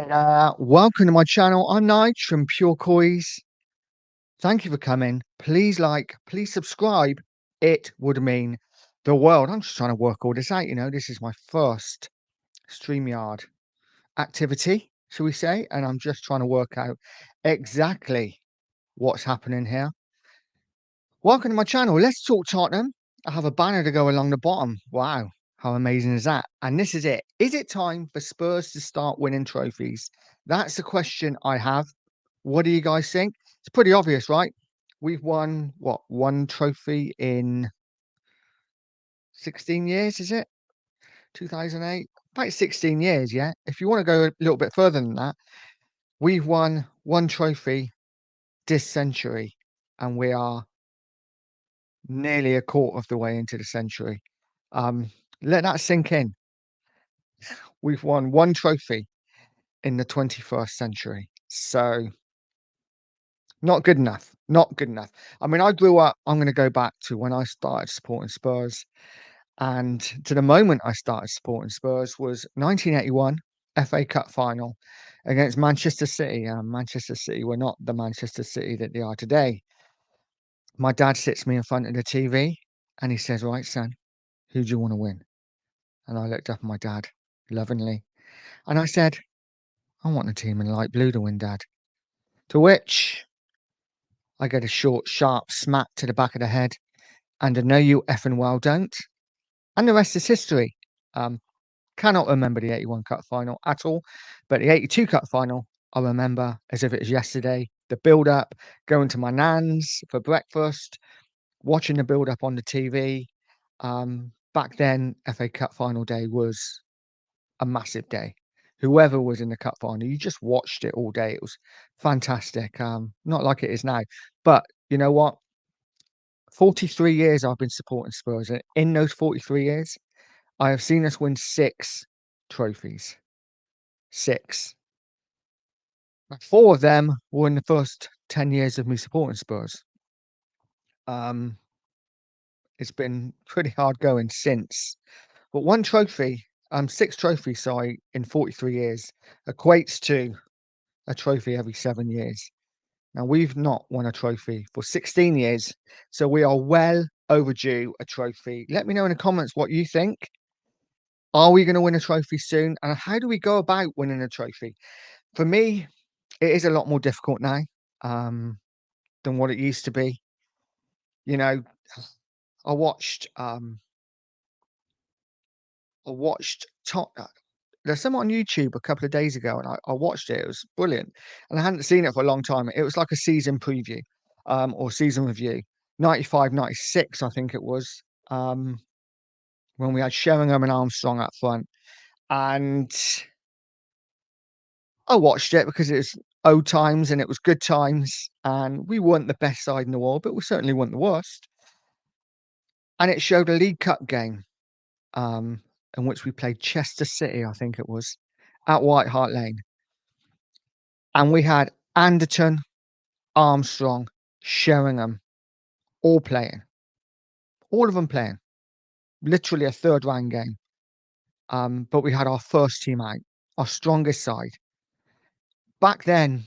Welcome to my channel. I'm Nige from Pure Coys. Thank you for coming. Please like, please subscribe. It would mean the world. I'm just trying to work all this out. This is my first StreamYard activity, shall we say, and I'm just trying to work out exactly what's happening here. Welcome to my channel. Let's talk Tottenham. I have a banner to go along the bottom. Wow, how amazing is that? And this is it. Is it time for Spurs to start winning trophies? That's the question I have. What do you guys think? It's pretty obvious, right? We've won, what, one trophy in 16 years, is it? 2008? About 16 years, yeah? If you want to go a little bit further than that, we've won one trophy this century, and we are nearly a quarter of the way into the century. Um, Let that sink in. We've won one trophy in the 21st century. So not good enough. Not good enough. I mean, I grew up, I'm going to go back to when I started supporting Spurs. And to the moment I started supporting Spurs was 1981 FA Cup final against Manchester City. Manchester City were not the Manchester City that they are today. My dad sits me in front of the TV and he says, "Right, son, who do you want to win?" And I looked up at my dad lovingly and I said, "I want the team in light blue to win, Dad." To which I get a short, sharp smack to the back of the head and a "no, you effing well don't." And the rest is history. Um, Cannot remember the 81 Cup final at all, but the 82 Cup final, I remember as if it was yesterday. The build up, going to my nan's for breakfast, watching the build up on the TV. Back then, FA Cup final day was a massive day. Whoever was in the cup final, you just watched it all day. It was fantastic. Not like it is now. But you know what? 43 years I've been supporting Spurs, and in those 43 years, I have seen us win 6 trophies. 6. Now, 4 of them were in the first 10 years of me supporting Spurs. Um, it's been pretty hard going since. But one trophy, 6 trophies, sorry, in 43 years equates to a trophy every 7 years. Now, we've not won a trophy for 16 years, so we are well overdue a trophy. Let me know in the comments what you think. Are we going to win a trophy soon? And how do we go about winning a trophy? For me, it is a lot more difficult now than what it used to be. You know, I watched there's some on YouTube a couple of days ago, and I watched it. It was brilliant, and I hadn't seen it for a long time. It was like a season preview, or season review. 95, 96, I think it was, when we had Sheringham and Armstrong up front, and I watched it because it was old times and it was good times, and we weren't the best side in the world, but we certainly weren't the worst. And it showed a League Cup game, um, in which we played Chester City, I think it was, at White Hart Lane. And we had Anderton, Armstrong, Sheringham all playing. All of them playing. Literally a third round game. But we had our first team out, our strongest side. Back then,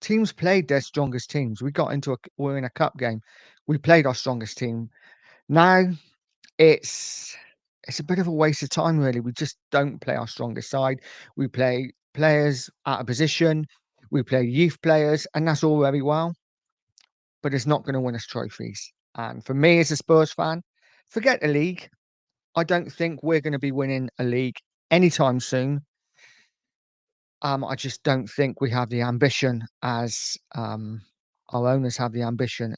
teams played their strongest teams. We're in a cup game. We played our strongest team. Now it's a bit of a waste of time, really. We just don't play our strongest side. We play players out of position. We play youth players, and that's all very well, but it's not going to win us trophies. And for me, as a Spurs fan, forget the league. I don't think we're going to be winning a league anytime soon. I just don't think we have the ambition, as our owners have the ambition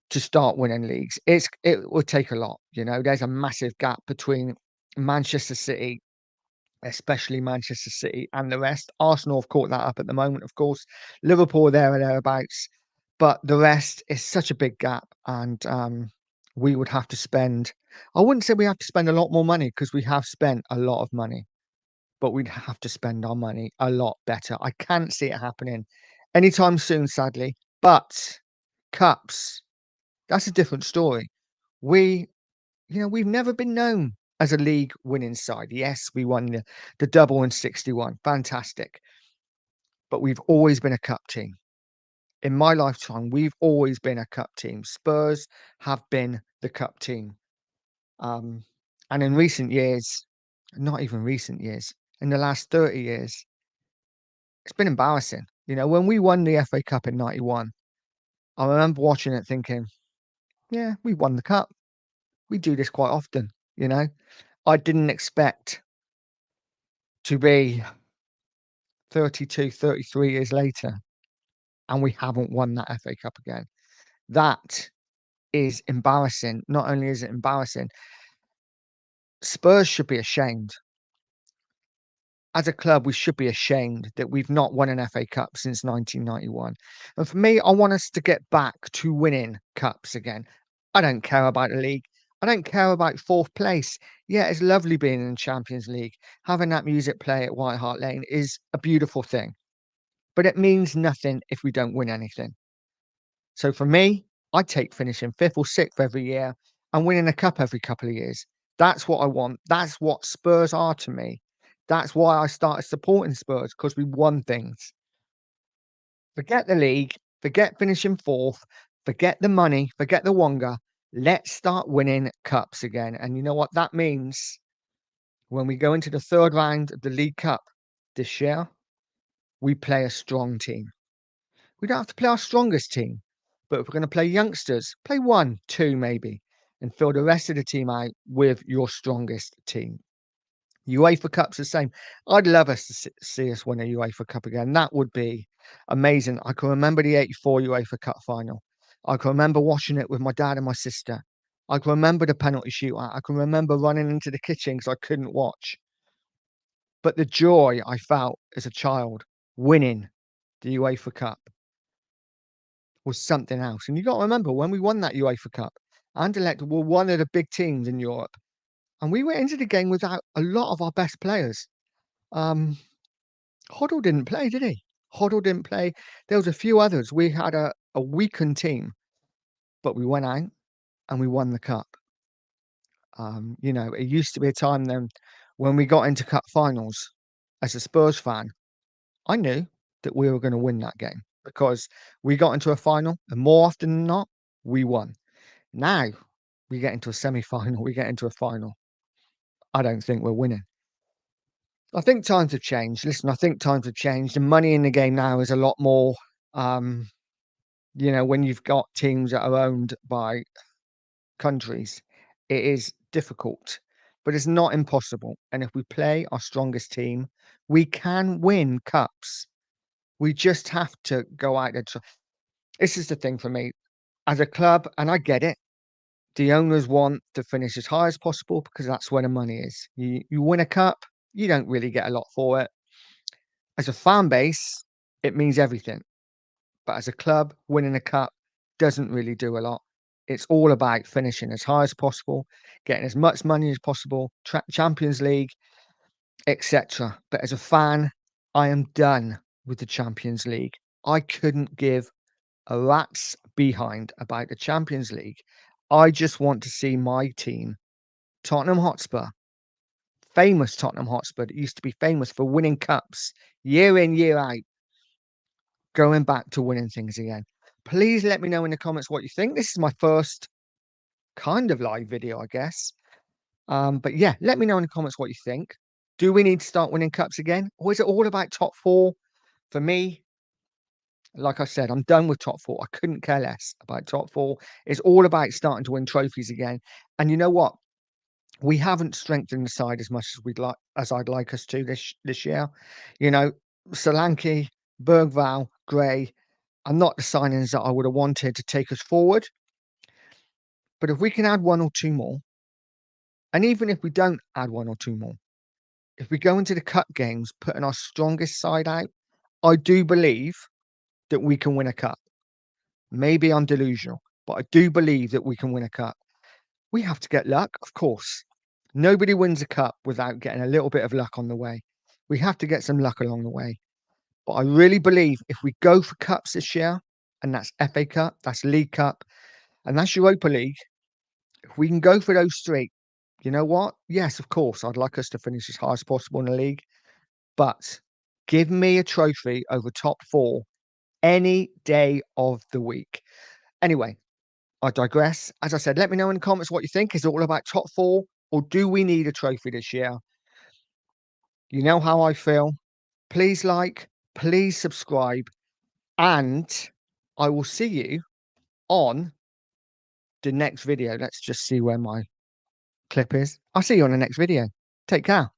to start winning leagues. It would take a lot. There's a massive gap between Manchester City, especially Manchester City, and the rest. Arsenal have caught that up at the moment, of course. Liverpool there or thereabouts, but the rest is such a big gap, and we would have to spend. I wouldn't say we have to spend a lot more money, because we have spent a lot of money, but we'd have to spend our money a lot better. I can't see it happening anytime soon, sadly. But cups, that's a different story. We've never been known as a league winning side. Yes, we won the double in 61. Fantastic. But we've always been a cup team. In my lifetime, we've always been a cup team. Spurs have been the cup team. Um, and in recent years, not even recent years, in the last 30 years, it's been embarrassing. You know, when we won the FA Cup in 91, I remember watching it thinking, yeah, we won the cup. We do this quite often, you know. I didn't expect to be 32, 33 years later, and we haven't won that FA Cup again. That is embarrassing. Not only is it embarrassing, Spurs should be ashamed. As a club, we should be ashamed that we've not won an FA Cup since 1991. And for me, I want us to get back to winning cups again. I don't care about the league. I don't care about fourth place. Yeah, it's lovely being in the Champions League. Having that music play at White Hart Lane is a beautiful thing. But it means nothing if we don't win anything. So for me, I take finishing fifth or sixth every year and winning a cup every couple of years. That's what I want. That's what Spurs are to me. That's why I started supporting Spurs, because we won things. Forget the league, forget finishing fourth, forget the money, forget the Wonga. Let's start winning cups again. And you know what that means? When we go into the third round of the League Cup this year, we play a strong team. We don't have to play our strongest team, but if we're going to play youngsters, play one, two maybe, and fill the rest of the team out with your strongest team. UEFA Cup's the same. I'd love us to see us win a UEFA Cup again. That would be amazing. I can remember the 84 UEFA Cup final. I can remember watching it with my dad and my sister. I can remember the penalty shootout. I can remember running into the kitchen because I couldn't watch. But the joy I felt as a child winning the UEFA Cup was something else. And you got to remember when we won that UEFA Cup, Anderlecht were one of the big teams in Europe, and we went into the game without a lot of our best players. Um, Hoddle didn't play, did he? Hoddle didn't play. There was a few others. We had a weakened team, but we went out and we won the cup. You know, it used to be a time then when we got into cup finals. As a Spurs fan, I knew that we were going to win that game because we got into a final, and more often than not, we won. Now we get into a semi-final, we get into a final. I don't think we're winning. I think times have changed. Listen, I think times have changed. The money in the game now is a lot more. Um, you know, when you've got teams that are owned by countries, it is difficult, but it's not impossible. And if we play our strongest team, we can win cups. We just have to go out there. This is the thing for me as a club, and I get it. The owners want to finish as high as possible because that's where the money is. You win a cup, you don't really get a lot for it. As a fan base, it means everything. But as a club, winning a cup doesn't really do a lot. It's all about finishing as high as possible, getting as much money as possible, Champions League, etc. But as a fan, I am done with the Champions League. I couldn't give a rat's behind about the Champions League. I just want to see my team, Tottenham Hotspur, famous Tottenham Hotspur, that used to be famous for winning cups year in, year out, going back to winning things again. Please let me know in the comments what you think. This is my first kind of live video, I guess. But yeah, let me know in the comments what you think. Do we need to start winning cups again? Or is it all about top four? For me, like I said, I'm done with top four. I couldn't care less about top four. It's all about starting to win trophies again. And you know what? We haven't strengthened the side as much as I'd like us to this year. You know, Solanke, Bergval, Gray are not the signings that I would have wanted to take us forward. But if we can add one or two more, and even if we don't add one or two more, if we go into the cup games putting our strongest side out, I do believe that we can win a cup. Maybe I'm delusional, but I do believe that we can win a cup. We have to get luck, of course. Nobody wins a cup without getting a little bit of luck on the way. We have to get some luck along the way. But I really believe if we go for cups this year, and that's FA Cup, that's League Cup, and that's Europa League, if we can go for those three, You know what? Yes, of course, I'd like us to finish as high as possible in the league, but give me a trophy over top 4 any day of the week. Anyway, I digress. As I said, let me know in the comments what you think. Is it all about top 4 or do we need a trophy this year? You know how I feel. Please like, please subscribe, and I will see you on the next video. Let's just see where my clip is. I'll see you on the next video. Take care.